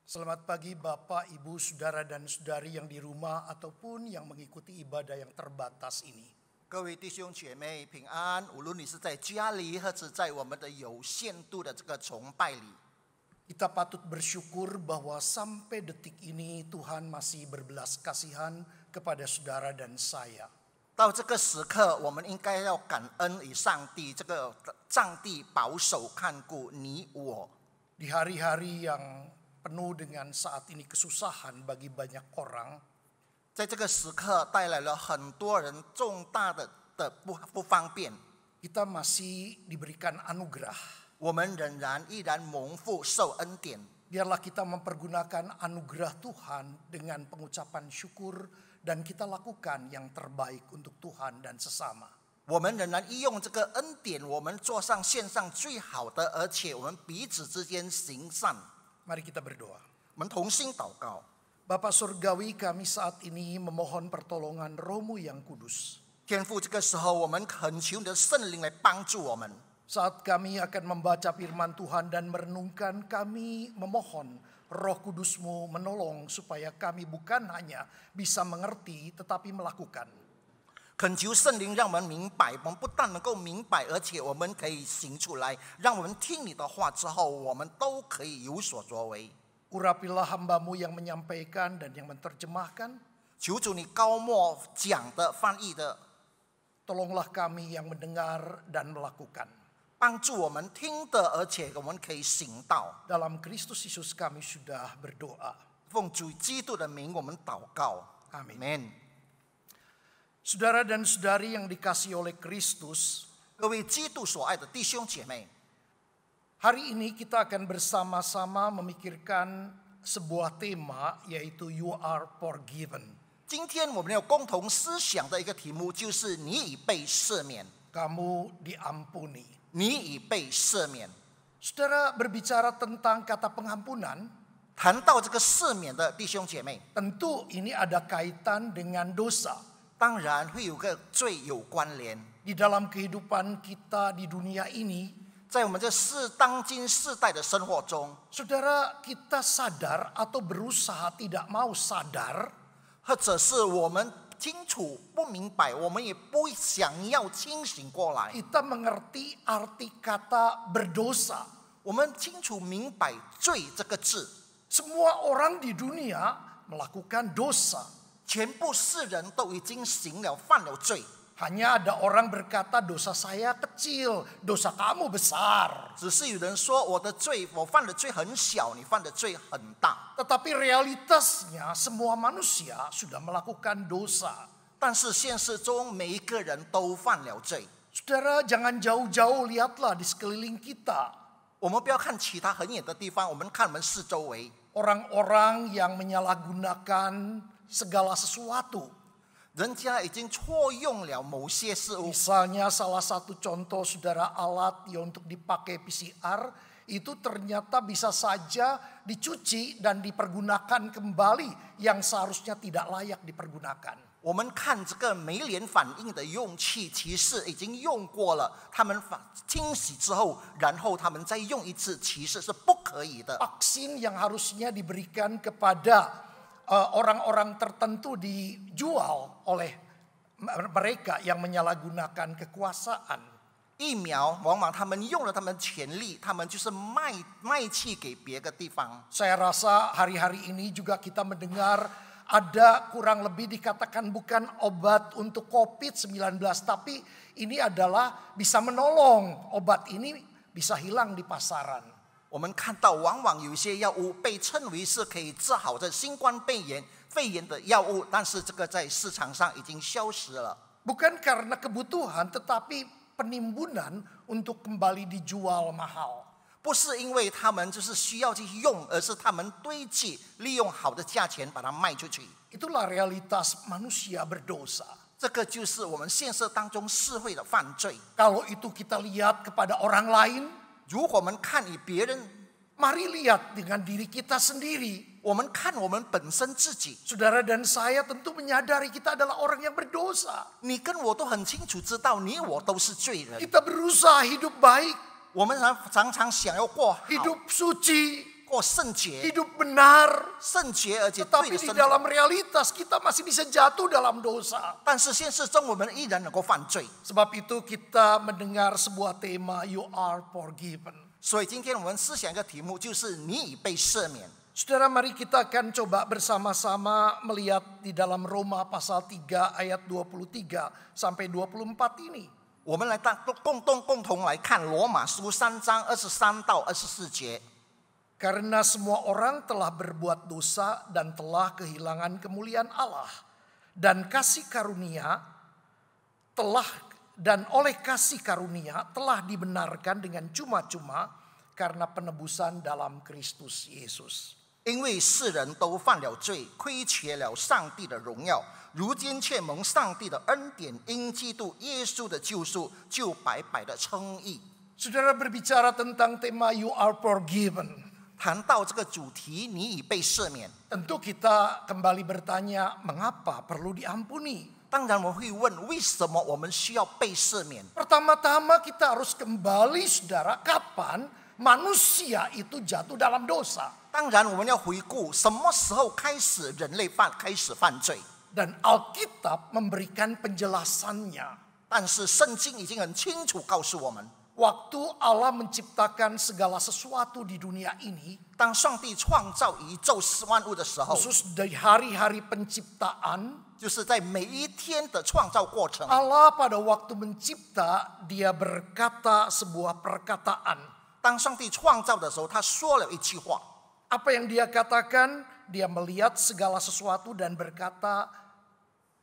Selamat pagi Bapak, Ibu, Saudara dan Saudari yang di rumah ataupun yang mengikuti ibadah yang terbatas ini. 各位弟兄姐妹平安，无论你是在家里，或者在我们的有限度的这个崇拜里， Kita patut bersyukur bahwa sampai detik ini Tuhan masih berbelas kasihan kepada saudara dan saya. 到这个时刻，我们应该要感恩于上帝，这个上帝保守看顾你我。 Di hari-hari yang penuh dengan saat ini kesusahan bagi banyak orang, 在这个时刻带来了很多人重大的不方便， kita masih diberikan anugerah. 我们依然蒙福受恩典。 Biarlah kita mempergunakan anugerah Tuhan dengan pengucapan syukur dan kita lakukan yang terbaik untuk Tuhan dan sesama. 我们仍然利用这个恩典，我们做上线上最好的，而且我们彼此之间行善。 Mari kita berdoa. 我们同心祷告。 Bapa Surgawi, kami saat ini memohon pertolongan Roh-Mu yang kudus. 天父，这个时候我们恳求你的圣灵来帮助我们。 Saat kami akan membaca firman Tuhan dan merenungkan, kami memohon Roh Kudus-Mu menolong supaya kami bukan hanya bisa mengerti tetapi melakukan. 恳求圣灵让我们明白，我们不但能够明白，而且我们可以行出来。让我们听你的话之后，我们都可以有所作为。 Urapilah hamba-Mu yang menyampaikan dan yang menerjemahkan. 求主你高莫讲的、翻译的， Tolonglah kami yang mendengar dan melakukan. 帮助我们听的，而且我们可以行道。 Dalam Kristus Yesus kami sudah berdoa. 奉主基督的名，我们祷告。 Amin. Amin。 Saudara dan saudari yang dikasihi oleh Kristus, 各位基督所爱的弟兄姐妹， hari ini kita akan bersama-sama memikirkan sebuah tema, yaitu You are forgiven. 今天我们有共同思想的一个题目，就是你已被赦免， Kamu diampuni. 你已被赦免。 Saudara berbicara tentang kata pengampunan, 谈到这个赦免的弟兄姐妹， tentu ini ada kaitan dengan dosa. 当然会有个罪有关联。 Di dalam kehidupan kita di dunia ini, 在我们这当今世代的生活中， saudara, kita sadar atau berusaha tidak mau sadar, 或者是我们清楚不明白，我们也不想要清醒过来。 kita mengerti arti kata berdosa. 我们清楚明白罪这个字， Semua orang di dunia melakukan dosa. 全部世人都已经犯了罪。 Hanya ada orang berkata dosa saya kecil, dosa kamu besar. 只是有人说我犯的罪很小，你犯的罪很大。 Tetapi realitasnya semua manusia sudah melakukan dosa. 但是现实中每一个人都犯了罪。 Saudara, jangan jauh-jauh, lihatlah di sekeliling kita. 我们不要看其他很远的地方，我们看我们四周围。 Orang-orang yang menyalahgunakan segala sesuatu. 人家已经错用了某些事物。 Misalnya salah satu contoh, saudara, alat yang untuk dipakai PCR itu ternyata bisa saja dicuci dan dipergunakan kembali yang seharusnya tidak layak dipergunakan. 我们看这个酶联反应的用器，其实已经用过了，他们清洗之后，然后他们再用一次，其实是不可以的。 Vaksin yang harusnya diberikan kepada orang-orang tertentu dijual oleh mereka yang menyalahgunakan kekuasaan. 疫苗往往他们用了他们权利，他们就是卖去给别个地方。 Saya rasa hari-hari ini juga kita mendengar ada kurang lebih dikatakan bukan obat untuk COVID-19, tapi ini adalah bisa menolong. Obat ini bisa hilang di pasaran. 我们看到往往有一些药物被称为是可以治好这新冠肺炎的药物，但是这个在市场上已经消失了。 Bukan karena kebutuhan, tetapi penimbunan untuk kembali dijual mahal. 不是因为他们就是需要去用，而是他们堆积，利用好的价钱把它卖出去。 Itulah realitas manusia berdosa. 这个就是我们现实当中社会的犯罪。 Kalau itu kita lihat kepada orang lain, 如果我们看与别人， mari lihat dengan diri kita sendiri. 我们看我们本身自己， Saudara dan saya tentu menyadari kita adalah orang yang berdosa. 你跟我都很清楚知道，你我都是罪人。 Kita berusaha hidup baik, 我们常常想要过好， hidup suci, 过圣洁， hidup benar. 圣洁而且对 Tetapi 的 di 生活。 dalam realitas kita masih bisa jatuh dalam dosa. 但是现实中我们依然能够犯罪， Sebab itu kita mendengar sebuah tema, you are forgiven. 所以今天我们思想一个题目，就是你已被赦免。 Saudara, mari kita akan coba bersama-sama melihat di dalam Roma pasal 3 ayat 23 sampai 24 ini. 我们来共同来看罗马书3章23到24节。 Karena semua orang telah berbuat dosa dan telah kehilangan kemuliaan Allah. Dan oleh kasih karunia telah dibenarkan dengan cuma-cuma karena penebusan dalam Kristus Yesus. 因为世人都犯了罪，亏缺了上帝的荣耀，如今却蒙上帝的恩典，因基督耶稣的救赎，就白白的称义。 Saudara berbicara tentang tema you are forgiven. 谈到这个主题，你已被赦免。 Tentu kita kembali bertanya, mengapa perlu diampuni? 当然我会问，为什么我们需要被赦免？ Pertama-tama kita harus kembali, saudara, kapan manusia itu jatuh dalam dosa. 当然我们要回顾什么时候开始人类开始犯罪。 Dan Alkitab memberikan penjelasannya. 但是圣经已经很清楚告诉我们， Waktu Allah menciptakan segala sesuatu di dunia ini, 当上帝创造宇宙万物的时候， khusus dari hari-hari penciptaan, 就是在每一天的创造过程， Allah pada waktu mencipta, dia berkata sebuah perkataan. 当上帝创造的时候，他说了一句话。 Apa yang dia katakan? Dia melihat segala sesuatu dan berkata,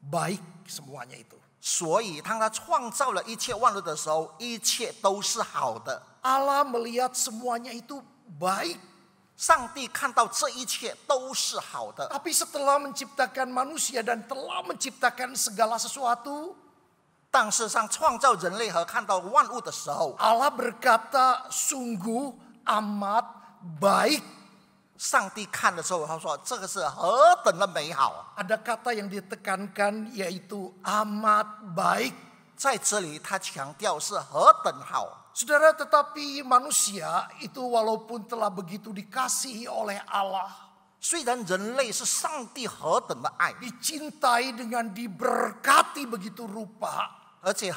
baik semuanya itu. 所以当他创造了一切万物的时候，一切都是好的。 Allah melihat semuanya itu baik. 上帝看到这一切都是好的， Tapi setelah menciptakan manusia dan telah menciptakan segala sesuatu, 但事实上创造人类和看到万物的时候， Allah berkata sungguh amat baik. 上帝看的时候，他说这个是何等的美好。 Ada kata yang ditekankan yaitu amat baik. 在这里他强调是何等好。 Saudara, tetapi manusia itu walaupun telah begitu dikasihi oleh Allah, 虽然人类是上帝何等的爱， dicintai dengan diberkati begitu rupa, 而且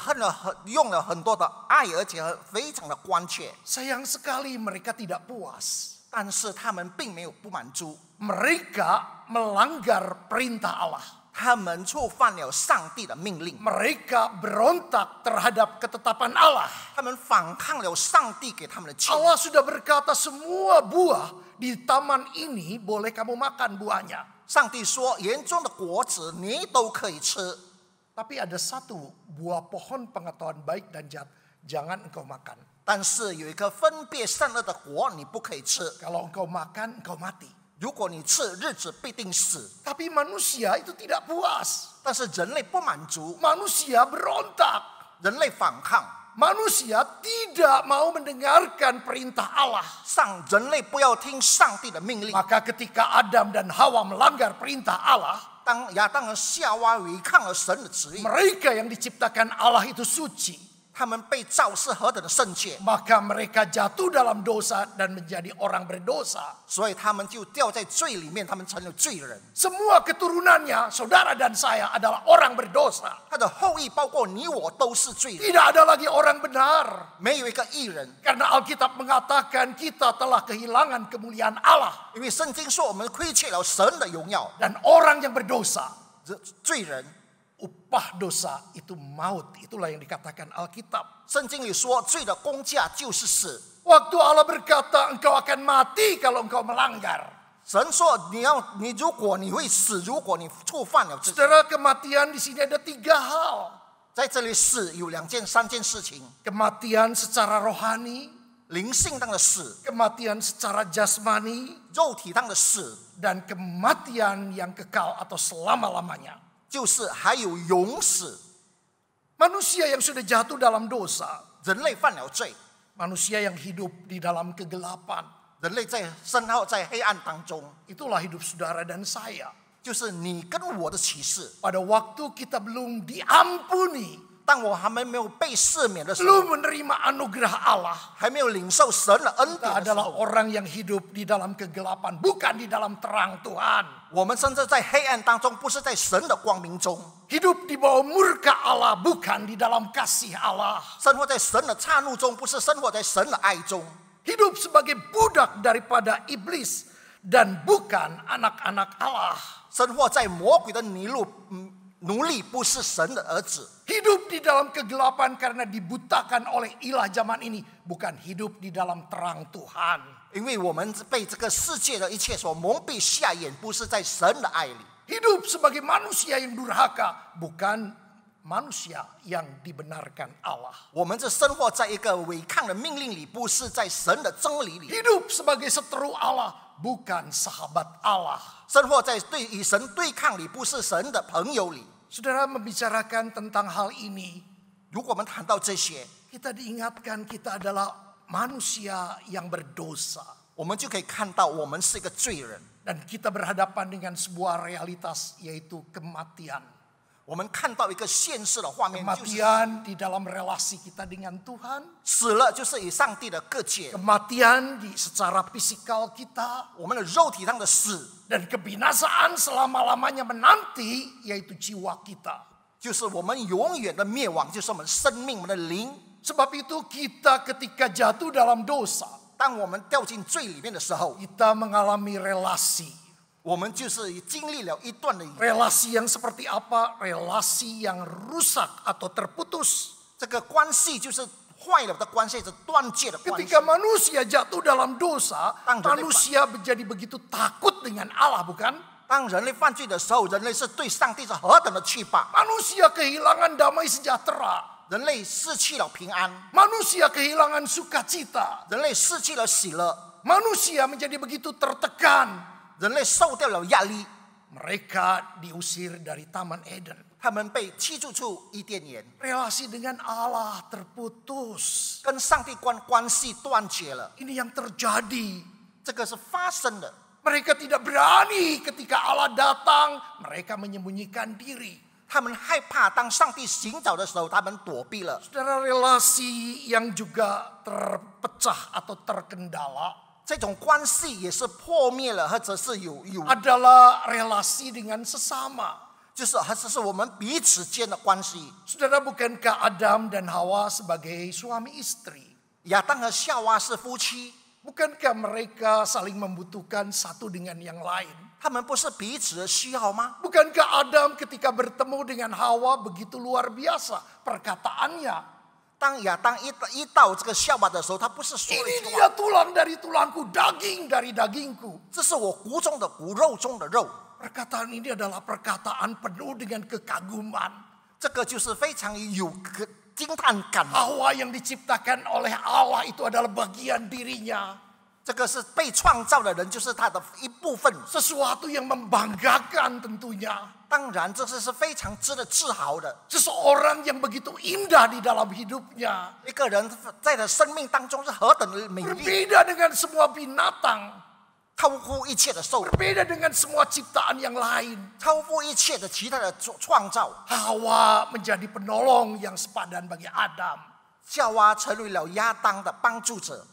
用了很多的爱，而且非常的关切， sayang sekali mereka tidak puas. 但是他们并没有不满足， Mereka melanggar perintah Allah. 他们触犯了上帝的命令， Mereka berontak terhadap ketetapan Allah. 他们反抗了上帝给他们的权利。 Allah sudah berkata semua buah di taman ini boleh kamu makan buahnya. 上帝说：“园中的果子你都可以吃， Tapi ada satu buah pohon pengetahuan baik dan jahat, jangan engkau makan. 但是有一颗分别善恶的果你不可以吃。 Kalau engkau makan, engkau mati. 如果你吃，日子必定死。 Tapi manusia itu tidak puas. 但是人类不满足， Manusia berontak. 人类反抗， Manusia tidak mau mendengarkan perintah Allah. 人类不要听上帝的命令。 Maka ketika Adam dan Hawa melanggar perintah Allah, 当亚当和夏娃违抗了神的旨意， mereka yang diciptakan Allah itu suci. 他们被造是何等的圣洁， Maka mereka jatuh dalam dosa dan menjadi orang berdosa. 所以他们就掉在罪里面，他们成了罪人。 Semua keturunannya, saudara dan saya adalah orang berdosa. 他的后裔包括你我都是罪人， Tidak ada lagi orang benar. 没有一个义人。 Karena Alkitab mengatakan kita telah kehilangan kemuliaan Allah. 因为圣经说我们亏欠了神的荣耀， Dan orang yang berdosa, 罪人。 upah dosa itu maut. Itulah yang dikatakan Alkitab. 圣经里说，罪的工价就是死。 Waktu Allah berkata engkau akan mati kalau engkau melanggar. 神说如果你会死，如果你触犯了这， Saudara, kematian di sini ada 3 hal. 在这里死有3件事情： Kematian secara rohani, 灵性上的死， kematian secara jasmani, 肉体上的死， dan kematian yang kekal atau selama-lamanya. 就是还有永死。 Manusia yang sudah jatuh dalam dosa, 人类犯了罪， manusia yang hidup di dalam kegelapan, 人类身后在黑暗当中， itulah hidup saudara dan saya. 就是你跟我的启示。 Pada waktu kita belum diampuni, 当我还没有被赦免的时候， belum menerima anugerah Allah, 还没有领受神的恩 kita 典的时 adalah 候， orang yang hidup di dalam kegelapan, bukan di dalam terang Tuhan. 我们甚至在黑暗当中，不是在神的光明中， Hidup di bawah murka Allah, bukan di dalam kasih Allah. 生活在神的岔怒中，不是生活在神的爱中。 Hidup sebagai budak daripada iblis dan bukan anak-anak Allah. 生活在魔鬼的奴隶，不是神的儿子。 Hidup di dalam kegelapan karena dibutakan oleh ilah zaman ini, bukan hidup di dalam terang Tuhan. 因为我们被这个世界的一切所蒙蔽瞎眼，不是在神的爱里。 Hidup sebagai manusia yang durhaka, bukan manusia yang dibenarkan Allah. 我们这生活在一个违抗的命令里，不是在神的真理里。 Hidup sebagai seteru Allah, bukan sahabat Allah. 生活在与神对抗里，不是神的朋友里。 Saudara membicarakan tentang hal ini, 如果我们谈到这些， kita diingatkan kita adalah manusia yang berdosa. 我们就可以看到我们是一个罪人。 Dan kita berhadapan dengan sebuah realitas, yaitu kematian. 我们看到一个现实的画面，就是 Kematian di dalam relasi kita dengan Tuhan. 死了就是与上帝的隔绝， Kematian secara fisikal kita. 我们的肉体上的死， Dan kebinasaan selama-lamanya menanti, yaitu jiwa kita. 就是我们永远的灭亡，就是我们生命、我们的灵。 Sebab itu kita ketika jatuh dalam dosa, 当我们掉进罪里面的时候， kita mengalami relasi. 我们就是经历了一段的 Relasi yang seperti apa? Relasi yang rusak atau terputus. 这个关系，就是坏了的关系，是断绝的关系。 Ketika manusia jatuh dalam dosa, Tang, manusia menjadi begitu takut dengan Allah, bukan? 当人类犯罪的时候，人类是对上帝是何等的惧怕， Manusia kehilangan damai sejahtera. 人类失去了平安， Manusia kehilangan sukacita. 人类失去了喜乐， Manusia menjadi begitu tertekan. 人类受掉了压力， Mereka diusir dari Taman Eden. 他们被驱逐出伊甸园， Relasi dengan Allah terputus. 跟上帝关系断绝了。 Ini yang terjadi. 这个是发生的。 Mereka tidak berani ketika Allah datang. Mereka menyembunyikan diri. 他们害怕，当上帝行走的时候，他们躲避了。 Saudara, relasi yang juga terpecah atau terkendala 这种关系也是破灭了，或者是有， adalah relasi dengan sesama. 就是还是我们彼此间的关系。 Saudara, bukankah Adam dan Hawa sebagai suami istri? 亚当和夏娃是夫妻， Bukankah mereka saling membutuhkan satu dengan yang lain? 他们不是彼此的需要吗？ Bukankah Adam ketika bertemu dengan Hawa begitu luar biasa perkataannya? 当亚当一到这个夏娃的时候，他不是说了一 Ini 句 dia 话， tulang dari tulangku, daging dari dagingku. 这是我骨中的骨，肉中的肉。 Perkataan ini adalah perkataan penuh dengan kekaguman. 这个就是非常有惊叹感。 Hawa yang diciptakan oleh Allah itu adalah bagian dirinya. 这个是被创造的人，就是他的一部分。 Sesuatu yang membanggakan tentunya. 当然，这是非常值得自豪的。 Seseorang yang begitu indah di dalam hidupnya. 一个人在他生命当中是何等的美丽， Berbeda dengan semua binatang. 超乎一切的受， Berbeda dengan semua ciptaan yang lain. 超乎一切的其他的创造。 Hawa menjadi penolong yang sepadan bagi Adam. 夏娃成为了亚当的帮助者，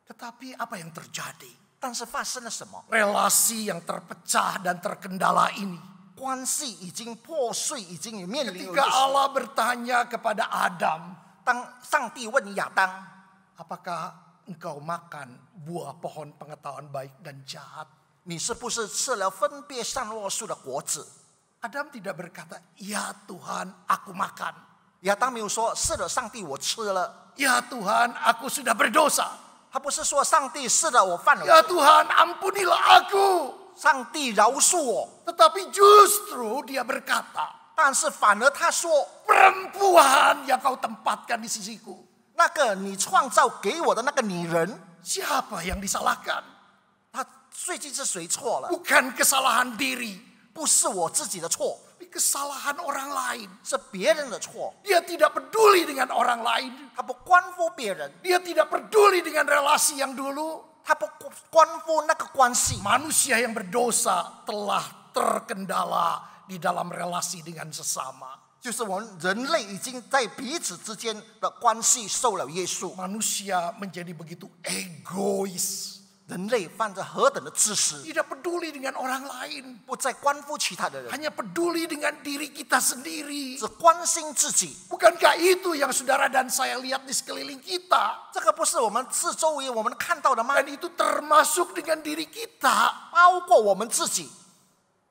Tetapi apa yang terjadi? 但是发生了什么？ Relasi yang terpecah dan terkendala ini. 关系已经破碎，已经面临 Ketika Allah bertanya kepada Adam, 当上帝问亚当， apakah engkau makan buah pohon pengetahuan baik dan jahat? 你是不是吃了分别善恶树的果子？ Adam tidak berkata, ya Tuhan aku makan. 亚当没有说是的，上帝我吃了。 Ya Tuhan aku sudah berdosa. 他不是说上帝是的，我犯了 Ya 罪， Tuhan ampunilah aku. 上帝饶恕我。 Tetapi justru dia berkata, 但是反而他说， perempuan yang kau tempatkan di sisiku. 那个你创造给我的那个女人， Siapa yang disalahkan? 她最近是谁错了？ Bukan kesalahan diri, 不是我自己的错， tapi kesalahan orang lain. 是别人的错。 Dia tidak peduli dengan orang lain. 他不关乎别人， Dia tidak peduli dengan relasi yang dulu. 他不关乎那个关系。 Manusia yang berdosa telah terkendala di dalam relasi dengan sesama. 就是我们人类已经在彼此之间的关系受了约束。 Manusia menjadi begitu egois. 人类犯着何等的自私， Tidak peduli dengan orang lain. 不再关乎其他的人， Hanya peduli dengan diri kita sendiri. 只关心自己。 Bukankah itu yang saudara dan saya lihat di sekeliling kita? 这个不是我们四周围我们看到的吗？ Dan itu termasuk dengan diri kita. 包括我们自己，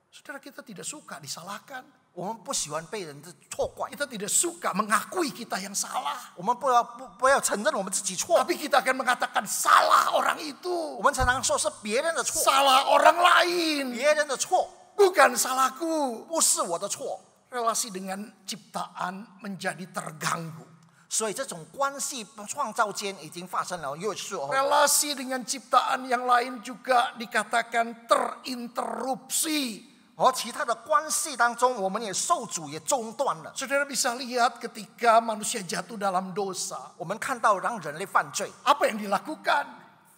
Saudara, kita tidak suka disalahkan. 我们不喜欢被人错怪， Kita tidak suka mengakui kita yang salah. 我们不要承认我们自己错， Tapi kita akan mengatakan salah orang itu. 我们常常说是别人的错， Salah orang lain. 别人的错， Bukan salahku. 不是我的错。 Relasi dengan ciptaan menjadi terganggu. 所以这种关系创造间已经发生了约束。 Relasi dengan ciptaan yang lain juga dikatakan terinterupsi. 而其他的关系当中，我们也受阻也中断了。 Saudara bisa lihat ketika manusia jatuh dalam dosa. 我们看到让人类犯罪 Apa yang dilakukan?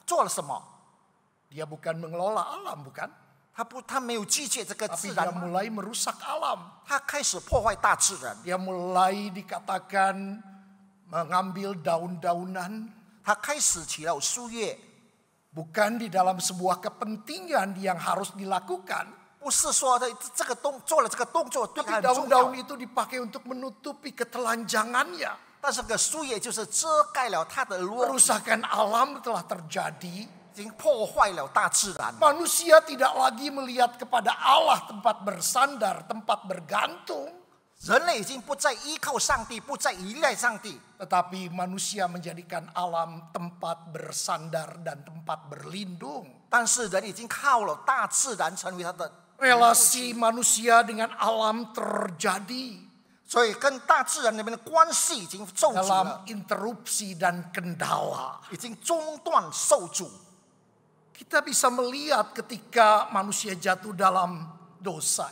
做了什么？ Dia bukan mengelola alam, bukan? 他没有拒绝这个 Tapi 自 dia 然， mulai merusak alam. 他开始破坏大自然， Dia mulai dikatakan mengambil daun-daunan. 他开始起了树叶， Bukan di dalam sebuah kepentingan yang harus dilakukan. 不是说这个做了这个动作对 Tapi 他很重要 daun-daun，itu dipakai untuk menutupi ketelanjangannya. 但是个树叶就是遮盖了他的弱， Kerusakan alam telah terjadi. 已经破坏了大自然。 Manusia tidak lagi melihat kepada Allah tempat bersandar, tempat bergantung. 人类已经不再依靠上帝，不再依赖上帝， Tetapi manusia menjadikan alam tempat bersandar dan tempat berlindung. 但是人已经靠了大自然成为他的， Relasi manusia dengan alam terjadi 所以跟大自然那边的关系已经受阻 dalam 了， interupsi dan kendala. 已经中断受阻。 Kita bisa melihat ketika manusia jatuh dalam dosa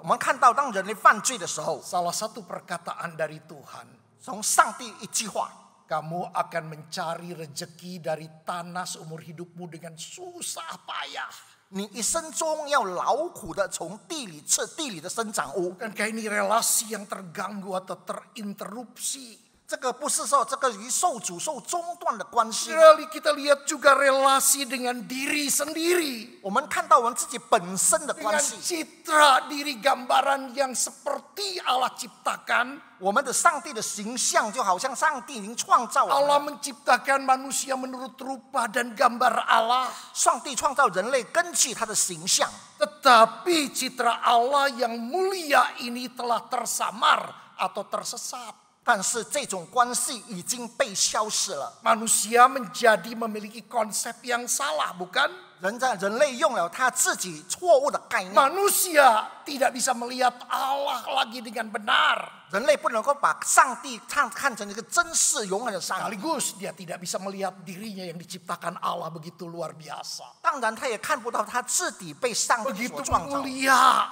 我们看到，当人类犯罪的时候， salah satu perkataan dari Tuhan, 从上帝一句话， kamu akan mencari rezeki dari tanah seumur hidupmu dengan susah payah. 你一生中要劳苦的从地里吃地里的生长物。 Bukankah ini relasi yang terganggu atau terinterupsi? 这个不是说这个与受阻受中断的关系。 Kita lihat juga relasi dengan diri sendiri. 我们看到我们自己本身的关 Dengan 系， citra diri gambaran yang seperti Allah ciptakan. 我们的上帝的形象就好像上帝已经创造我 Allah 们， menciptakan manusia menurut rupa dan gambar Allah. 上帝创造人类根据他的形象， Tetapi citra Allah yang mulia ini telah tersamar atau tersesat. 但是这种关系已经被消失了。 Manusia menjadi memiliki konsep yang salah, bukan? 人类用了他自己错误的概念， Manusia tidak bisa melihat Allah lagi dengan benar. 人类不能够把上帝看成一个真实永恒的上帝。 Sekaligus dia tidak bisa melihat dirinya yang diciptakan Allah begitu luar biasa. 当然，他也看不到他自己被上帝 Begitu 所创造。 mulia,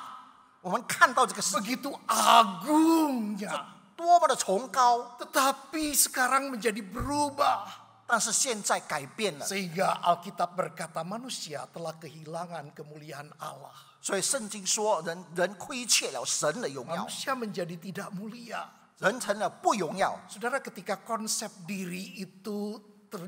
我们看到这个世界 begitu agungnya. 多么的崇高， Tetapi sekarang menjadi berubah. 但是现在改变了。 Sehingga Alkitab berkata manusia telah kehilangan kemuliaan Allah. 所以圣经说，人亏欠了神的荣耀， Manusia menjadi tidak mulia. 人成了不荣耀。 Saudara, ketika konsep diri itu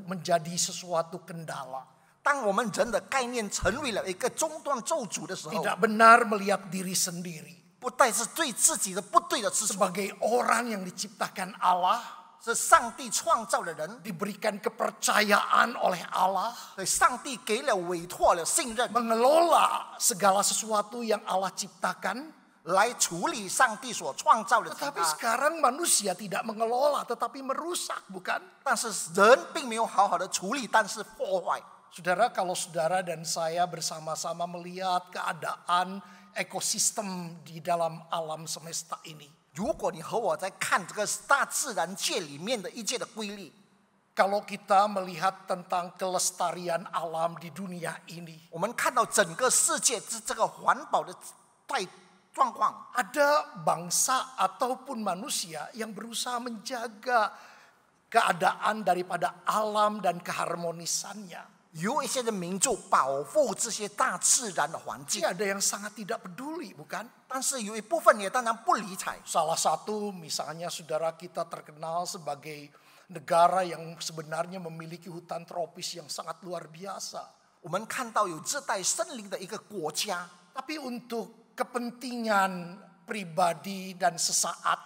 menjadi sesuatu kendala. 当我们人的概念成为了一个中断咒诅的时候， Tidak benar melihat diri sendiri. 不但是对自己的不对的之处， Sebagai orang yang diciptakan Allah, 是上帝创造的人， diberikan kepercayaan oleh Allah, 对上帝给了委托了信任， mengelola segala sesuatu yang Allah ciptakan. 来处理上帝所创造的。 Tetapi sekarang manusia tidak mengelola, tetapi merusak, bukan? 但是人并没有好好的处理，但是破坏。 Saudara, kalau saudara dan saya bersama-sama melihat keadaan ekosistem di dalam alam semesta ini. 如果你和我在看这个大自然界里面的一切的规律， Kalau kita melihat tentang kelestarian alam di dunia ini. 我们看到整个世界这个环保的状况， Ada bangsa ataupun manusia yang berusaha menjaga keadaan daripada alam dan keharmonisannya. 有一些的民族保护这些大自然的环境， Ada yang sangat tidak peduli, bukan? 但是有一部分也当然不理睬。 Salah satu misalnya saudara kita terkenal sebagai negara yang sebenarnya memiliki hutan tropis yang sangat luar biasa. 我们看到有热带森林的一个国家， Tapi untuk kepentingan pribadi dan sesaat,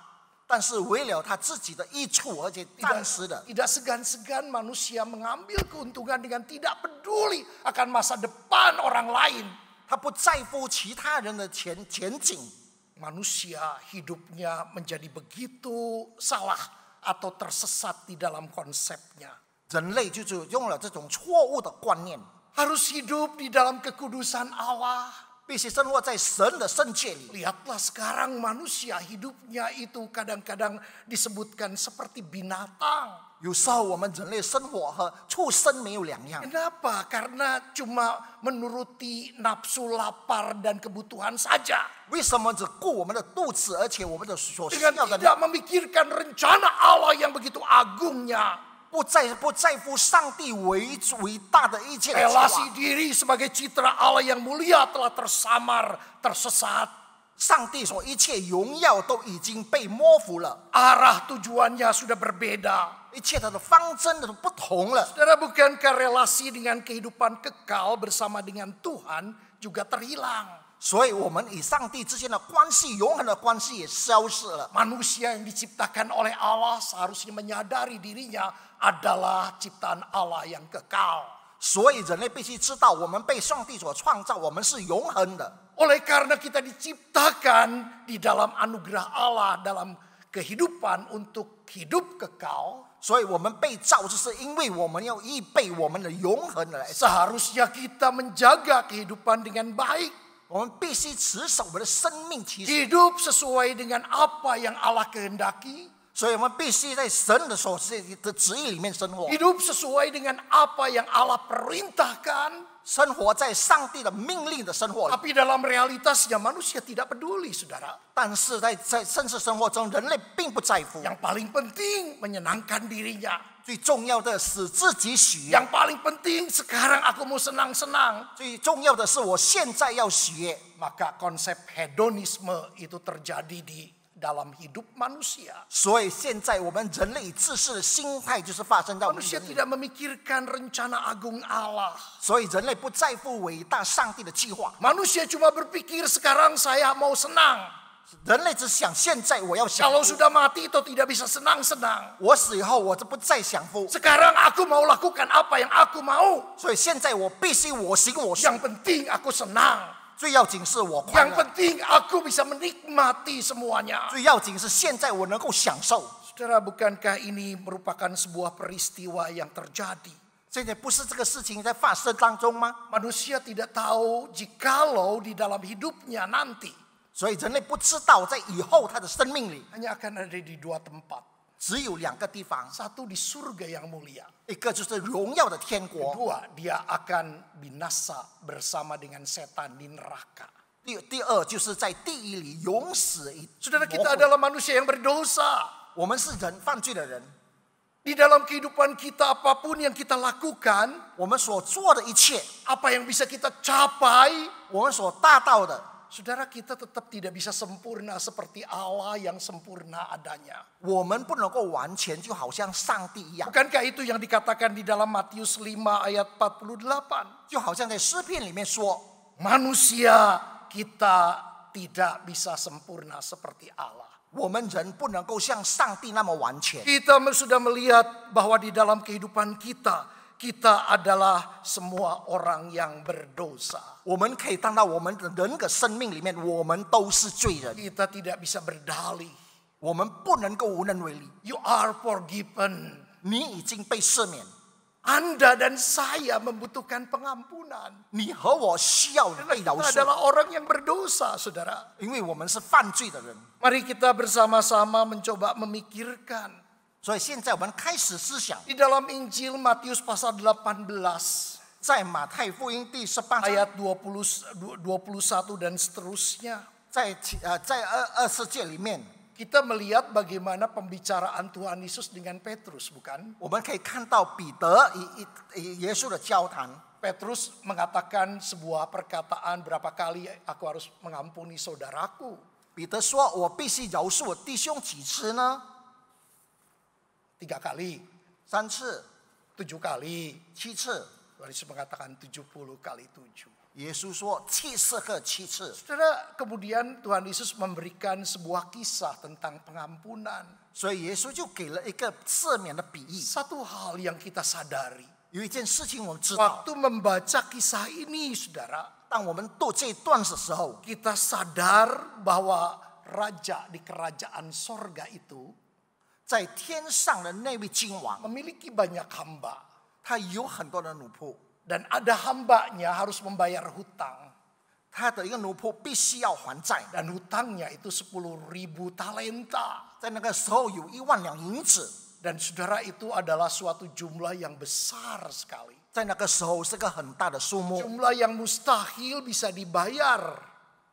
但是为了他自己的益处，而且暂时的， tidak segan-segan manusia mengambil keuntungan dengan tidak peduli akan masa depan orang lain. 他不在乎其他人的前景。 Manusia hidupnya menjadi begitu salah atau tersesat di dalam konsepnya. 人类就是用了这种错误的观念， Harus hidup di dalam kekudusan Allah. 必须生活在神的圣界里。 Lihatlah sekarang manusia hidupnya itu kadang-kadang disebutkan seperti binatang. 有时候我们人类生活和畜生没有两样， Kenapa? Karena cuma menuruti nafsu lapar dan kebutuhan saja. 为什么只顾我们的肚子，而且我们的所需 Dengan 要的 tidak memikirkan rencana Allah yang begitu agungnya. 不在乎上帝伟大的一切的计划。 Relasi diri sebagai citra Allah yang mulia telah tersamar, tersesat. 上帝所一切荣耀都已经被模糊了， Arah tujuannya sudah berbeda. 一切它的方针都不同了。 Saudara, bukankah relasi dengan kehidupan kekal bersama dengan Tuhan juga terhilang? 所以我们与上帝之间的关系，永恒的关系也消失了。 Manusia yang diciptakan oleh Allah seharusnya menyadari dirinya adalah ciptaan Allah yang kekal. 所以人类必须知道，我们被上帝所创造，我们是永恒的。 Oleh karena kita diciptakan di dalam anugerah Allah, dalam kehidupan untuk hidup kekal, 所以我们被造，就是因为我们要预备我们的永恒的来。 seharusnya kita menjaga kehidupan dengan baik. 我们必须持守我们的生命其实， Hidup sesuai dengan apa yang Allah kehendaki. 所以我们必须在神的所设的旨意里面生活， Hidup sesuai dengan apa yang Allah perintahkan. 生活在上帝的命令的生活里。 Tapi dalam realitasnya manusia tidak peduli, saudara. 但是在现实生活中，人类并不在乎。 Yang paling penting menyenangkan dirinya. 最重要的使自己喜悦， Yang paling penting sekarang aku mau senang-senang. 最重要的是我现在要喜悦。 Maka konsep hedonisme itu terjadi di dalam hidup manusia. 所以现在我们人类自私的心态就是发生在我们 Manusia 人里。 tidak memikirkan rencana agung Allah. 所以人类不在乎伟大上帝的计划， Manusia cuma berpikir sekarang saya mau senang. 人类只想现在我要享 Kalau 福， sudah mati itu tidak bisa senang-senang. 我死以后我就不再享福。 Sekarang aku mau lakukan apa yang aku mau. 所以现在我必须我行我素， Yang penting aku senang. 最要紧是我快 Yang 乐， penting aku bisa menikmati semuanya. 最要紧是现在我能够享受。 Saudara, bukankah ini merupakan sebuah peristiwa yang terjadi? 现在不是这个事情在发生当中吗？ Manusia tidak tahu jikalau di dalam hidupnya nanti 所以人类不知道在以后他的生命里 hanya akan ada di dua tempat. 只有两个地方， Satu di surga yang mulia. 一个就是荣耀的天国， Kedua, dia akan binasa bersama dengan setan di neraka. 第二就是在地狱里永死以 Saudara, 魔 kita 鬼 adalah manusia yang berdosa. 我们是人犯罪的人， Di dalam kehidupan kita, apapun yang kita lakukan, 我们所做的一切， apa yang bisa kita capai, 我们所达到的， saudara, kita tetap tidak bisa sempurna seperti Allah yang sempurna adanya. 我们不能够完全就好像上帝一样， Bukankah itu yang dikatakan di dalam Matius 5 ayat 48? 就好像在诗篇里面说， Manusia kita tidak bisa sempurna seperti Allah. 我们人不能够像上帝那么完全。 Kita sudah melihat bahwa di dalam kehidupan kita, kita adalah semua orang yang berdosa. 我们可以看到我们的人的生命里面，我们都是罪人， Kita tidak bisa berdalih. 我们不能够无能为力。 You are forgiven. 你已经被赦免， Anda dan saya membutuhkan pengampunan. 你和我需要被饶 Kita 恕， adalah orang yang berdosa, saudara. 因为我们是犯罪的人。 Mari kita bersama-sama mencoba memikirkan. 所以现在我们开始思想， Di dalam Injil Matius pasal 18, 在马太福音第18章， ayat 21 dan seterusnya. 在20节里面， kita melihat bagaimana pembicaraan Tuhan Yesus dengan Petrus, bukan? 我们可以看到彼得与耶稣的交谈。 Petrus mengatakan sebuah perkataan, berapa kali aku harus mengampuni saudaraku? 彼得说：“我必须饶恕我弟兄几次呢？ 3 kali, 3次、 7 kali. 7次。 Tuhan Yesus mengatakan 70 kali 7. 耶稣说：“70个7次。 Saudara, kemudian Tuhan Yesus memberikan sebuah kisah tentang pengampunan. ”所以耶稣就给了一个赦免的比喻。 Satu hal yang kita sadari, 有一件事情我们知道， waktu membaca kisah ini, saudara, 当我们读这一段的时候， kita sadar bahwa raja di kerajaan sorga itu 在天上的那位君王， memiliki banyak hamba. 他有很多的奴仆， Dan ada hambanya harus membayar hutang. 他的一个奴仆必须要还债。 Dan hutangnya itu 10.000 talenta. 在那个时候有1万两银子， Dan saudara, itu adalah suatu jumlah yang besar sekali. 在那个时候是个很大的数目， Jumlah yang mustahil bisa dibayar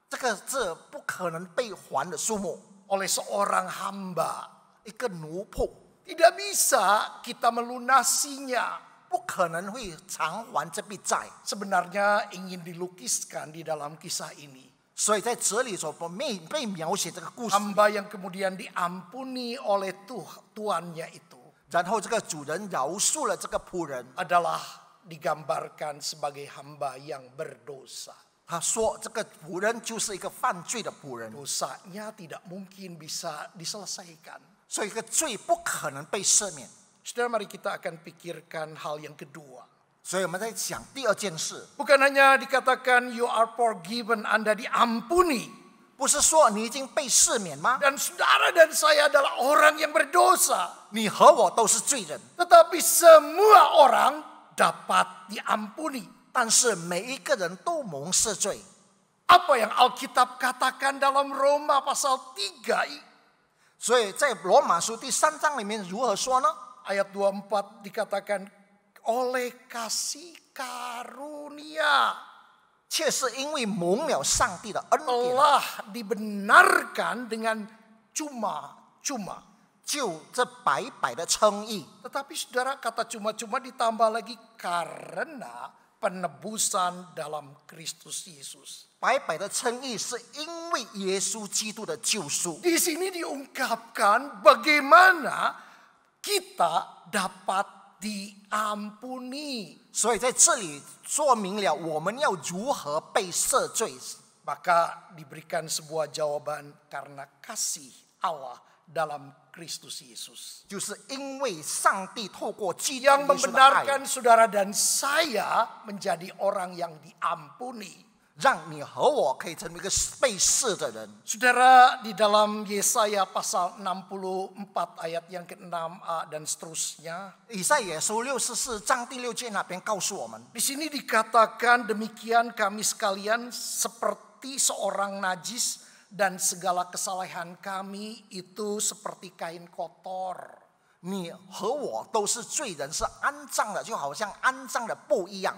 这个是不可能被还的数目。 oleh seorang hamba. 一个奴仆 Tidak bisa kita melunasinya. 不可能会偿还这笔债， Sebenarnya ingin dilukiskan di dalam kisah ini. 所以在这里所被描写这个故事， Hamba yang kemudian diampuni oleh tuannya itu 然后这个主人饶恕了这个仆人， adalah digambarkan sebagai hamba yang berdosa. 他说这个仆人就是一个犯罪的仆人， Dosanya tidak mungkin bisa diselesaikan. 所以一个罪不可能被赦免。 Saudara, mari kita akan pikirkan hal yang kedua. 所以我们在讲第二件事， Bukan hanya dikatakan you are forgiven, Anda diampuni. 不是说你已经被赦免吗？ Dan saudara dan saya adalah orang yang berdosa. 你和我都是罪人， Tetapi semua orang dapat diampuni. 但是每一个人都蒙赦罪。 Apa yang Alkitab katakan dalam Roma pasal 3所以在罗马书第3章里面如何说呢？ ayat 24 dikatakan oleh kasih karunia 却是因为蒙了上帝的恩典， telah dibenarkan dengan cuma-cuma. 就这白白的称义。 Tetapi saudara, kata cuma-cuma ditambah lagi karena penebusan dalam Kristus Yesus. 白白的称义是因为耶稣基督的救赎。 Di sini diungkapkan bagaimana kita dapat diampuni. 所以在这里说明了我们要如何被赦罪。 Maka diberikan sebuah jawaban karena kasih Allah dalam Kristus Yesus. 就是因为上帝透过基督 Yang 耶稣的爱， membenarkan saudara dan saya menjadi orang yang diampuni. 让你和我可以成为一个被赦的人。 Saudara, di dalam Yesaya pasal 64 ayat yang ke-6a dan seterusnya. 以赛亚书64章第6节那边告诉我们， Di sini dikatakan demikian kami sekalian seperti seorang najis dan segala kesalahan kami itu seperti kain kotor. 你和我都是罪人，是肮脏的，就好像肮脏的布一样。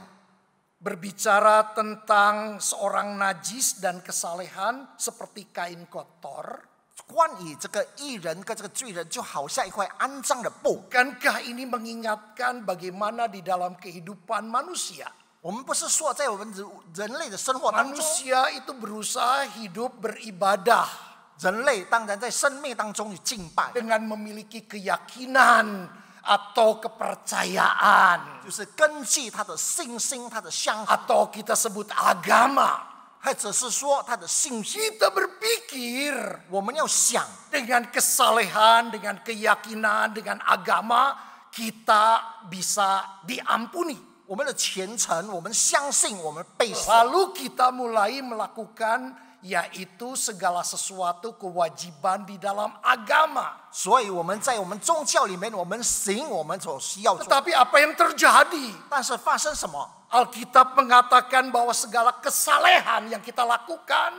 Berbicara tentang seorang najis dan kesalehan seperti kain kotor. 关于这个义人跟这个罪人，就好像一块肮脏的布。 Bukankah ini mengingatkan bagaimana di dalam kehidupan manusia? 我们不是说在我们人类的生活当中， Manusia itu berusaha hidup beribadah 人类当然在生命当中有敬拜， dengan memiliki keyakinan atau kepercayaan 就是根据他的信心、他的相信， atau kita sebut agama. 或者是说他的信心。 Kita berpikir 我们要想， dengan kesalehan, dengan keyakinan, dengan agama kita bisa diampuni. 我们的虔诚，我们相信我们被赦， Lalu kita mulai melakukan yaitu segala sesuatu kewajiban di dalam agama. 所以我们在我们宗教里面，我们行我们所需要做。 Tetapi apa yang terjadi? 但是发生什么？ Alkitab mengatakan bahwa segala kesalehan yang kita lakukan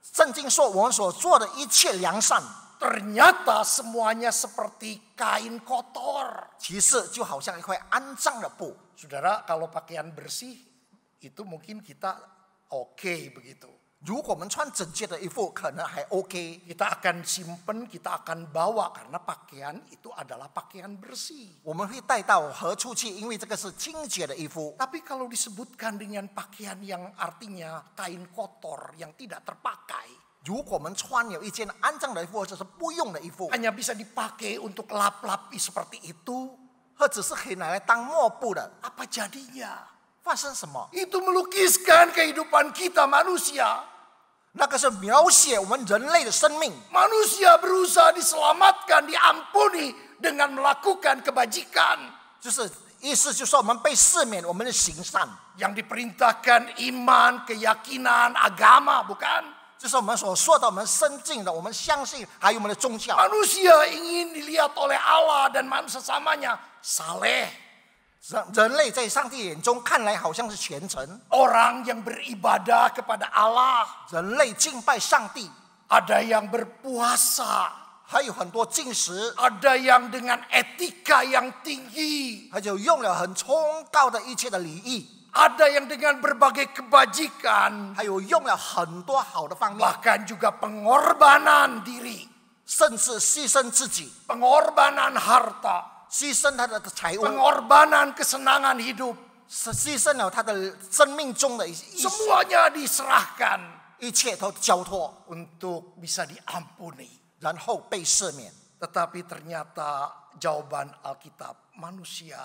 圣经说我们所做的一切良善， ternyata semuanya seperti kain kotor. 其实就好像一块肮脏的布。 Saudara, kalau pakaian bersih itu mungkin kita oke begitu. 如果我们穿整洁的衣服，可能还 OK。 Kita akan simpen, kita akan bawa karena pakaian itu adalah pakaian bersih. 我们会带到何处去？因为这个是清洁的衣服。 Tapi kalau disebutkan dengan pakaian yang artinya kain kotor yang tidak terpakai, 如果我们穿有一件肮脏的衣服，或者是不用的衣服， hanya bisa dipakai untuk lap-lapi seperti itu, 或者是可以拿来当抹布的， apa jadinya? 发生什么？ Itu melukiskan kehidupan kita manusia. 那个是描写我们人类的生命。 Manusia berusaha diselamatkan, diampuni dengan melakukan kebajikan. 就是意思就是说，我们被赦免我们的行善， Yang diperintahkan iman, keyakinan, agama, bukan? 就是我们所说的，我们深进的，我们相信，还有我们的宗教。 Manusia ingin dilihat oleh Allah dan manusia sesamanya saleh. 人类在上帝眼中看来好像是虔诚， Orang yang beribadah kepada Allah. 人类敬拜上帝， Ada yang berpuasa. 还有很多进食， Ada yang dengan etika yang tinggi. 还有用了很崇高的一切的礼仪， Ada yang dengan berbagai kebajikan. 还有用了很多好的方面， Bahkan juga pengorbanan diri. 甚至牺牲自己， Pengorbanan harta. 牺牲他的财物， Pengorbanan kesenangan hidup. 牺牲了他的生命中的一 Semuanya diserahkan 切都交托， untuk bisa diampuni. 然后被赦免。 Tetapi ternyata jawaban Alkitab, manusia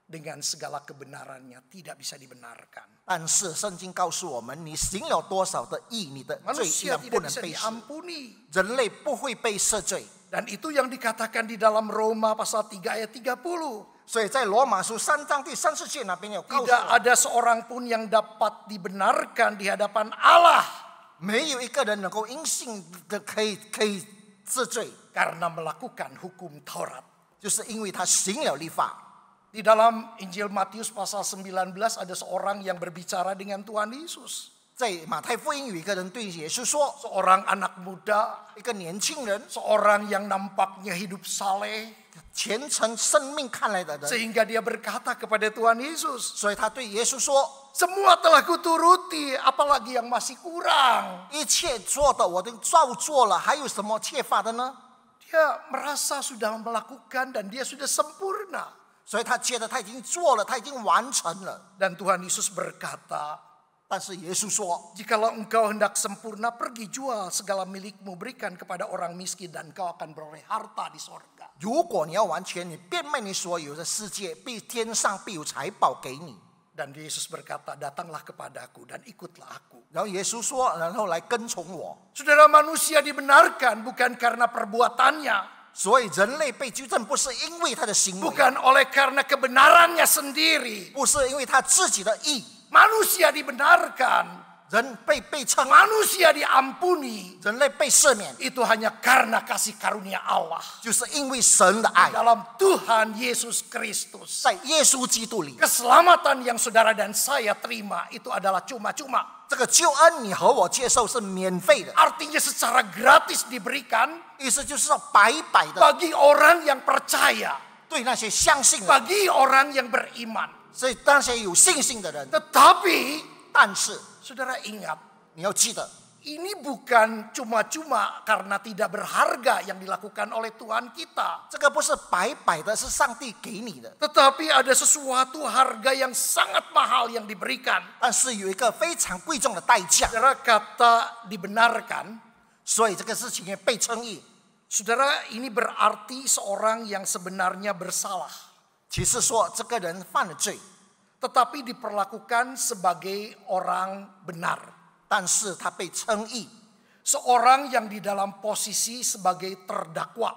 dengan segala kebenarannya tidak bisa dibenarkan. 但是圣经告诉我们，你行了多少的义，你的罪 Manusia 不 tidak 能 bisa 被赦， diampuni. 人类不会被赦罪。 Dan itu yang dikatakan di dalam Roma pasal 3 ayat 30. 所以在罗马书3章第30节那边有告诉 Tidak 我， ada seorang pun yang dapat dibenarkan di hadapan Allah 没有一个人能够因信的可以治罪， karena melakukan hukum Taurat. 就是因为他行了律法。 Di dalam Injil Matius pasal 19 ada seorang yang berbicara dengan Tuhan Yesus. 在马太福音有一个人对耶稣说， Seorang anak muda, 一个年轻人， seorang yang nampaknya hidup saleh, 虔诚生命看来的人， sehingga dia berkata kepada Tuhan Yesus, 所以他对耶稣说， semua telah kuturuti, apalagi yang masih kurang. 一切做的我都照做了，还有什么缺乏的呢？ Dia merasa sudah melakukan dan dia sudah sempurna. 所以他觉得他已经做了，他已经完成了。 Dan Tuhan Yesus berkata, 但是耶稣说， jikalau engkau hendak sempurna, pergi jual segala milikmu, berikan kepada orang miskin, dan engkau akan beroleh harta di sorga. 如果你要完全，你变卖你所有的世界，天上必有财宝给你。 Dan Yesus berkata, datanglah kepadaku dan ikutlah aku. 然后耶稣说，然后来跟从我。 Saudara, manusia dibenarkan bukan karena perbuatannya, 所以人类被纠正，不是因为他的行为， bukan oleh karena kebenarannya sendiri. 不是因为他自己的义， Manusia dibenarkan, 人被称， manusia diampuni. 人类被赦免， Itu hanya karena kasih karunia Allah 就是因为神的爱， dalam Tuhan Yesus Kristus. 在耶稣基督里， Keselamatan yang saudara dan saya terima itu adalah cuma-cuma. 这个救恩你和我接受是免费的， Artinya secara gratis diberikan 意思就是说白白的， bagi orang yang percaya, 对那些相信的， bagi orang yang beriman. 所以那些有信心的人。 Tetapi 但是 saudara ingat, 你要记得， ini bukan cuma-cuma karena tidak berharga yang dilakukan oleh Tuhan kita. 这个不是白白的，是上帝给你的， Tetapi ada sesuatu harga yang sangat mahal yang diberikan. 但是有一个非常贵重的代价， Saudara, kata dibenarkan, 所以这个事情也被称义。 saudara, ini berarti seorang yang sebenarnya bersalah, 其实说这个人犯了罪， tetapi diperlakukan sebagai orang benar. 但是他被称义， Seorang yang di dalam posisi sebagai terdakwa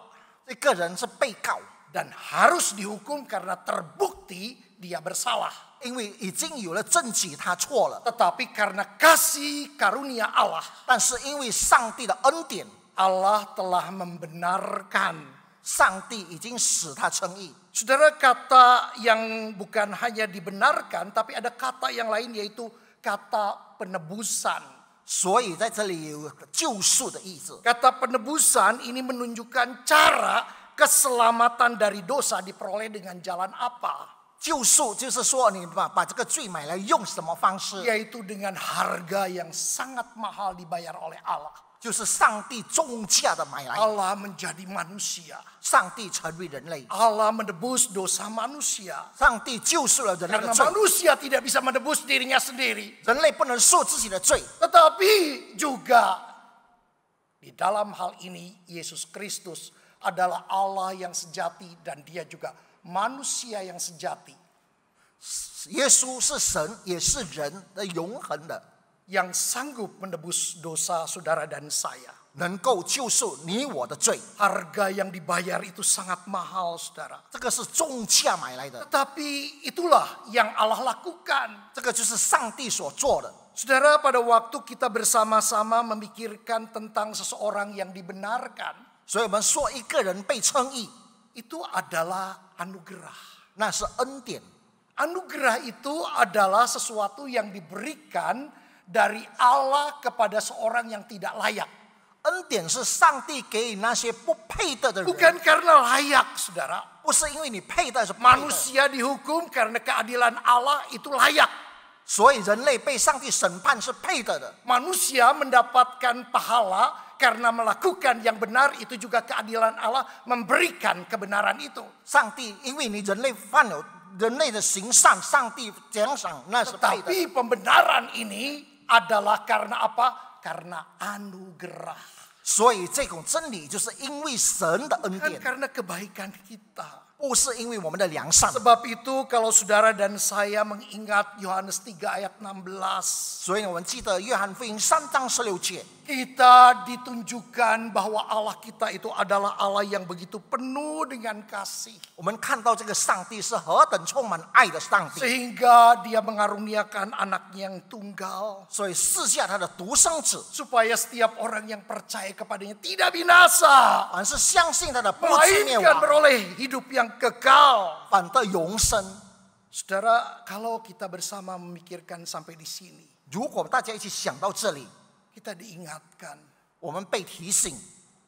这个人是被告， dan harus dihukum karena terbukti dia bersalah. 因为已经有了证据他错了， Tetapi karena kasih karunia Allah, 但是因为上帝的恩典， Allah telah membenarkan. 上帝已经使他称义。 Saudara, kata yang bukan hanya dibenarkan, tapi ada kata yang lain yaitu kata penebusan. 所以在这里有救赎的意思。 Kata penebusan ini menunjukkan cara keselamatan dari dosa diperoleh dengan jalan apa. 救赎就是说，你把这个罪买来用什么方式？ Yaitu dengan harga yang sangat mahal dibayar oleh Allah. 就是上帝重价的买来， Allah menjadi manusia. 上帝成为人类， Allah menebus dosa manusia. 上帝救赎了人类 Karena 的罪。 manusia tidak bisa menebus dirinya sendiri. 人类不能赎自己的罪， Tetapi juga di dalam hal ini Yesus Kristus adalah Allah yang sejati dan dia juga manusia yang sejati. 耶稣是神也是人的永恒的， Yang sanggup menebus dosa saudara dan saya. 能够救赎你我的罪， Harga yang dibayar itu sangat mahal saudara. 这个是重价买来的， Tetapi itulah yang Allah lakukan. 这个就是上帝所做的。 Saudara, pada waktu kita bersama-sama memikirkan tentang seseorang yang dibenarkan, 所以我们说一个人被称义， itu adalah anugerah. 那是恩典。 Anugerah itu adalah sesuatu yang diberikan dari Allah kepada seorang yang tidak layak. 恩典是上帝给予那些不配得的人， Bukan karena layak, saudara. 不是因为你配得，是不配得。 Manusia dihukum karena keadilan Allah itu layak. 所以人类被上帝审判是配得的。 Manusia mendapatkan pahala karena melakukan yang benar, itu juga keadilan Allah memberikan kebenaran itu. 上帝因为你人类犯了人类的行善，上帝奖赏那是配的。 Tapi pembenaran ini adalah karena apa? Karena anugerah. 所以这种真理就是因为神的恩 Bukan 典， karena kebaikan kita. 不是因为我们的良善。 Sebab itu kalau saudara dan saya mengingat Yohanes 3 ayat 16. 所以我们记得约翰福音3章16节， Kita ditunjukkan bahwa Allah kita itu adalah Allah yang begitu penuh dengan kasih. 我们看到这个上帝是何等充满爱的上帝， Sehingga dia mengaruniakan anaknya yang tunggal. 所以赐下他的独生子， Supaya setiap orang yang percaya kepadanya tidak binasa. 凡是相信他的不至灭 Melainkan 亡， beroleh hidup yang kekal. 反得永生。 Saudara, kalau kita bersama memikirkan sampai di sini, 如果大家一起想到这里， kita diingatkan 我们被提醒，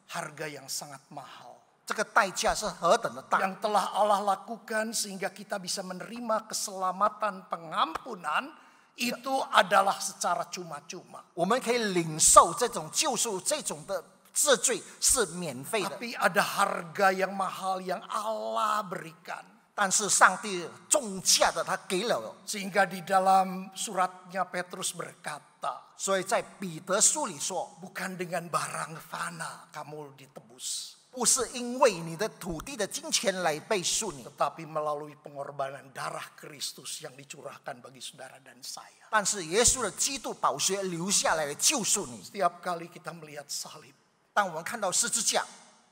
harga yang sangat mahal 这个代价是何等的大， yang telah Allah lakukan sehingga kita bisa menerima keselamatan pengampunan itu adalah secara cuma-cuma. 我们可以领受这种救赎，这种的治罪是免费的。 Tapi ada harga yang mahal yang Allah berikan. 但是上帝重价的他给了， Sehingga di dalam suratnya Petrus berkata, 所以在彼得书里说， bukan dengan barang fana kamu ditebus, 不是因为你的土地的金钱来被赎你， tetapi melalui pengorbanan darah Kristus yang dicurahkan bagi saudara dan saya. 但是耶稣的基督宝血留下来救赎你。 Setiap kali kita melihat salib, 当我们看到十字架，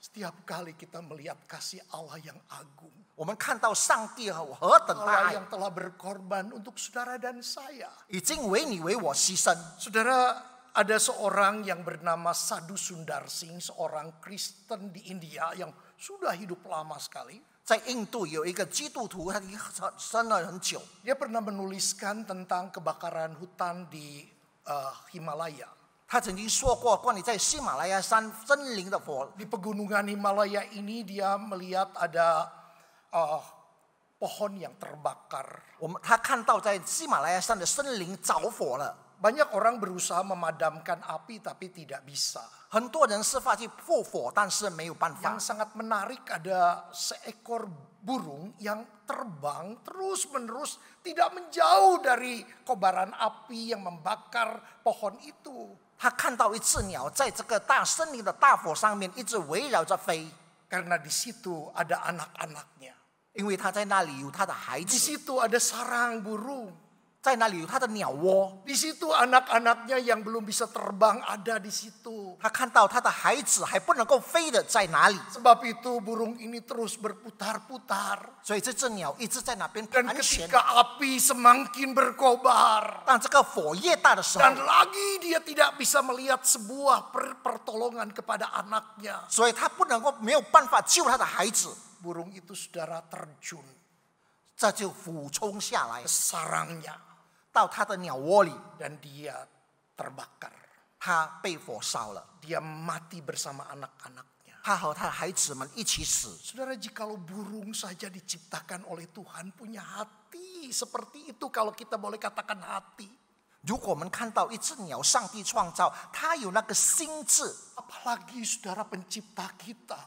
setiap kali kita melihat kasih Allah yang agung, 我们看到上帝何等大 Allah 爱， yang telah berkorban untuk saudara dan saya. 已经为你为我牺牲。 Saudara, ada seorang yang bernama Sadhu Sundar Singh, seorang Kristen di India yang sudah hidup lama sekali. 在印度有一个基督徒，他已经生了很久， Dia pernah menuliskan tentang kebakaran hutan di Himalaya. 他曾经说过关于在喜马拉雅山森林的火， Di pegunungan Himalaya ini dia melihat ada pohon yang terbakar. 他看到在喜马拉雅山的森林着火了， Banyak orang berusaha memadamkan api tapi tidak bisa. 很多人设法去扑火，但是没有办法。 Yang sangat menarik ada seekor burung yang terbang terus-menerus tidak menjauh dari kobaran api yang membakar pohon itu. 他看到一只鸟在这个大森林的大火上面一直围绕着飞， Karena di situ ada anak-anaknya. 因为他在那里有他的孩 Di 子， situ ada sarang burung. 在那里有他的鸟窝。 Di situ anak-anaknya yang belum bisa terbang ada di situ. 他看到他的孩子还不能够飞的在哪里， Sebab itu burung ini terus berputar-putar. 所以这只鸟一直在那边 Dan 盘旋。 ketika api semakin berkobar. 当这个火越大的时候， Dan lagi dia tidak bisa melihat sebuah pertolongan kepada anaknya. 所以他不能够没有办法救他的孩子， Burung itu saudara terjun 这就俯冲下来 ke sarangnya. 到他的鸟窝里， Dan dia terbakar. 他被火烧了， Dia mati bersama anak-anaknya. 他和他的孩子们一起死。 Saudara, jikalau burung saja diciptakan oleh Tuhan punya hati seperti itu, kalau kita boleh katakan hati. 如果我们看到一只鸟，上帝创造，它有那个心智， Apalagi saudara pencipta kita.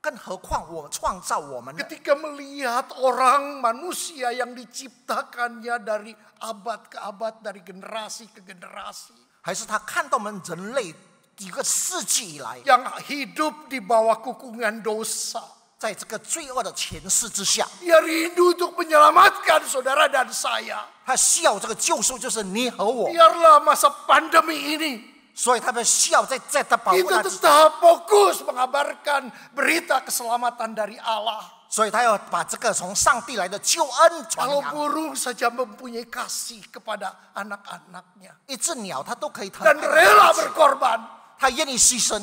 更何况我们创造我们呢？ Ketika melihat orang manusia yang diciptakannya dari abad ke abad, dari generasi ke generasi. 还是他看到我们人类一个世纪以来， Yang hidup di bawah kukungan dosa. 在这个罪恶的权势之下， Ia rindu untuk menyelamatkan saudara dan saya. 他需要这个救赎，就是你和我。 Biarlah masa pandemi ini 所以他们需要在他保护 kita 他， tetap fokus mengabarkan berita keselamatan dari Allah. 所以他要把这个从上帝来的救恩传 Kalau 扬。 burung saja mempunyai kasih kepada anak-anaknya 一只鸟，它都可以疼 dan 爱 rela berkorban, 他愿意牺牲，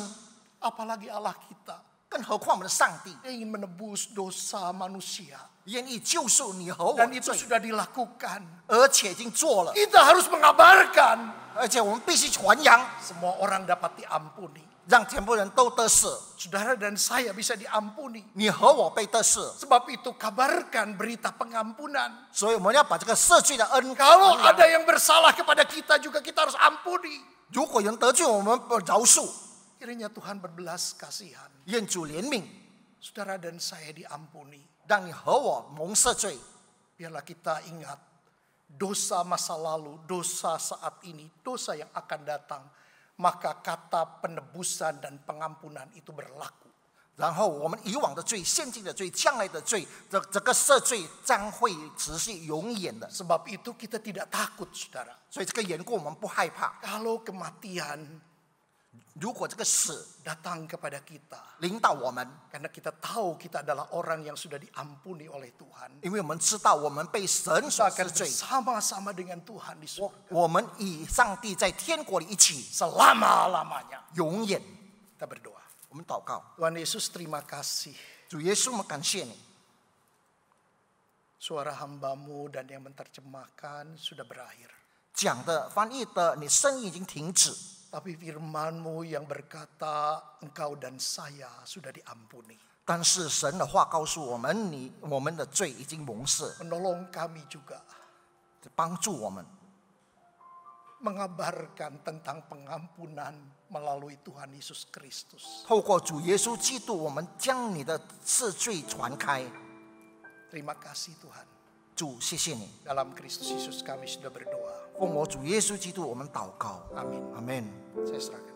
apalagi Allah kita 更何况我们的上帝 yang ingin menebus dosa manusia. 愿意救赎你和我 Dan 的 itu 罪， sudah dilakukan. 而且已经做了， Kita harus mengabarkan 而且我们必须传扬， semua orang dapat diampuni. 让全部人都得赦， Saudara dan saya bisa diampuni. 你和我被得赦。 Sebab itu kabarkan berita pengampunan. 所以我们要把这个赦罪的恩 Kalau 传扬。 ada yang bersalah kepada kita juga kita harus ampuni. 如果有人得罪我们，不饶恕， Kiranya Tuhan berbelas kasihan. 愿主怜悯， Saudara dan saya diampuni. 让你和我蒙赦罪。 Biarlah kita ingat dosa masa lalu, dosa saat ini, dosa yang akan datang. Maka kata penebusan dan pengampunan itu berlaku. 然后我们以往的罪、现今的罪、将来的罪，这个赦罪将会持续永远的。 Sebab itu kita tidak takut, saudara. 所以这个缘故，我们不害怕。 Kalau kematian 如果这个死 datang kepada kita, 临到我们， karena kita tahu kita adalah orang yang sudah diampuni oleh Tuhan, 因为我们知道我们被神 kita 所 akan 赦罪， bersama-sama dengan Tuhan di surga 我们与上帝在天国里一起 selama-lamanya. 永远。 Kita berdoa. 我们祷告， Tuhan Yesus, terima kasih. 主耶稣，我们感谢你， Suara hamba-Mu dan yang menerjemahkan sudah berakhir. 讲的翻译的，你声音已经停止， Tapi firman-Mu yang berkata engkau dan saya sudah diampuni. 但是神的话告诉我们，我们的罪已经蒙赦， Menolong kami juga 帮助我们 mengabarkan tentang pengampunan melalui Tuhan Yesus Kristus. 透过主耶稣基督，我们将你的赦罪传开。 Terima kasih Tuhan. 主，谢谢你， Dalam Kristus Yesus kami sudah berdoa. 奉我主耶稣基督，我们祷告， Amin. 阿门。 Saya serahkan.